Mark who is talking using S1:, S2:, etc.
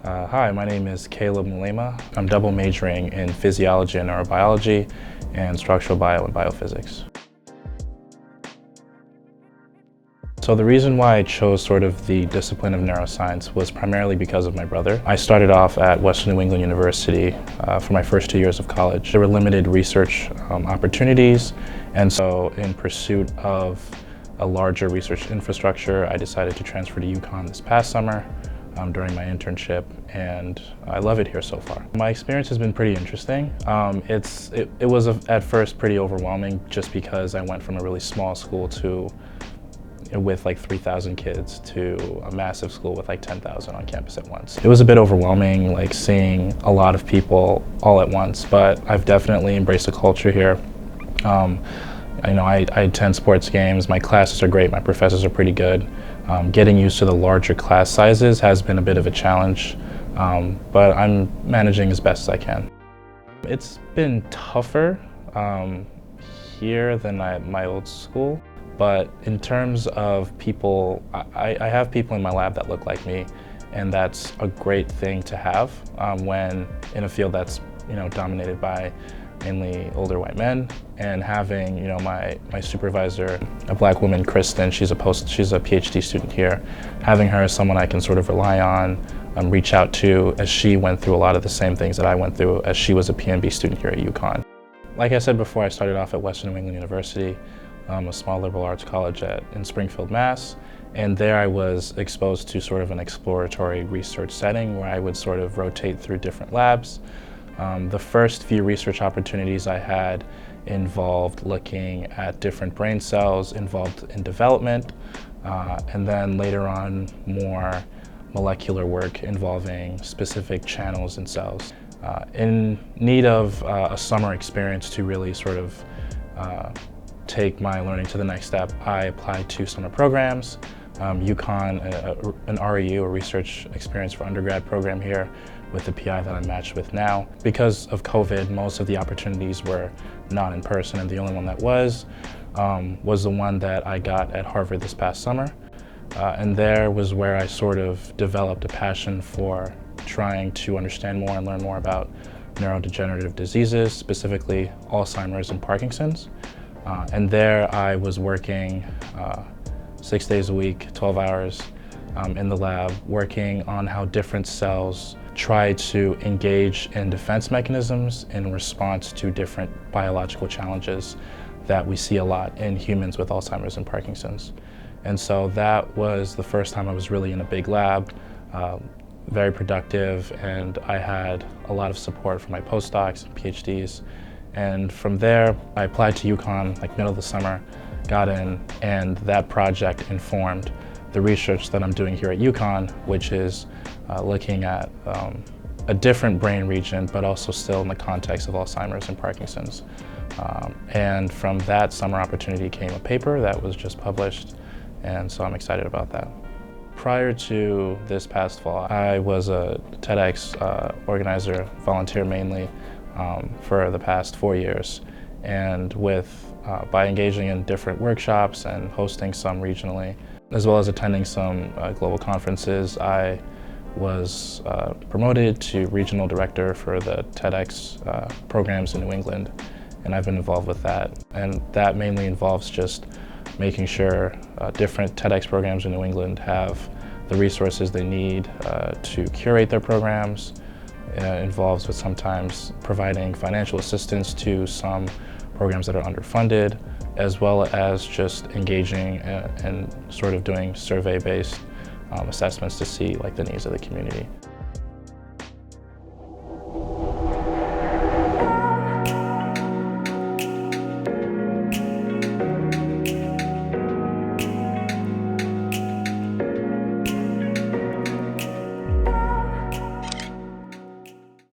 S1: Hi, my name is Caleb Mulema. I'm double majoring in physiology and neurobiology and structural bio and biophysics. So the reason why I chose sort of the discipline of neuroscience was primarily because of my brother. I started off at Western New England University for my first 2 years of college. There were limited research opportunities, and so in pursuit of a larger research infrastructure, I decided to transfer to UConn this past summer during my internship, and I love it here so far. My experience has been pretty interesting. It was at first pretty overwhelming just because I went from a really small school with like 3,000 kids to a massive school with like 10,000 on campus at once. It was a bit overwhelming, like seeing a lot of people all at once, but I've definitely embraced the culture here. I attend sports games, my classes are great, my professors are pretty good. Getting used to the larger class sizes has been a bit of a challenge, but I'm managing as best as I can. It's been tougher here than my old school, but in terms of people, I have people in my lab that look like me, and that's a great thing to have when in a field that's dominated by mainly older white men. And having my supervisor, a black woman, Kristen, she's a PhD student here. Having her as someone I can sort of rely on, reach out to, as she went through a lot of the same things that I went through as she was a PMB student here at UConn. Like I said before, I started off at Western New England University, a small liberal arts college in Springfield, Mass. And there I was exposed to sort of an exploratory research setting where I would sort of rotate through different labs. The first few research opportunities I had involved looking at different brain cells involved in development, and then later on more molecular work involving specific channels in cells. In need of a summer experience to really sort of take my learning to the next step, I applied to summer programs. UConn, an REU, a research experience for undergrad program here with the PI that I'm matched with now. Because of COVID, most of the opportunities were not in person, and the only one that was the one that I got at Harvard this past summer. And there was where I sort of developed a passion for trying to understand more and learn more about neurodegenerative diseases, specifically Alzheimer's and Parkinson's. And there I was working 6 days a week, 12 hours in the lab, working on how different cells try to engage in defense mechanisms in response to different biological challenges that we see a lot in humans with Alzheimer's and Parkinson's. And so that was the first time I was really in a big lab, very productive, and I had a lot of support from my postdocs and PhDs. And from there, I applied to UConn like middle of the summer, got in, and that project informed the research that I'm doing here at UConn, which is looking at a different brain region, but also still in the context of Alzheimer's and Parkinson's. And from that summer opportunity came a paper that was just published, and so I'm excited about that. Prior to this past fall, I was a TEDx organizer, volunteer mainly, for the past 4 years. And by engaging in different workshops and hosting some regionally, as well as attending some global conferences, I was promoted to regional director for the TEDx programs in New England, and I've been involved with that. And that mainly involves just making sure different TEDx programs in New England have the resources they need to curate their programs. Involves with sometimes providing financial assistance to some programs that are underfunded, as well as just engaging and sort of doing survey-based assessments to see like the needs of the community.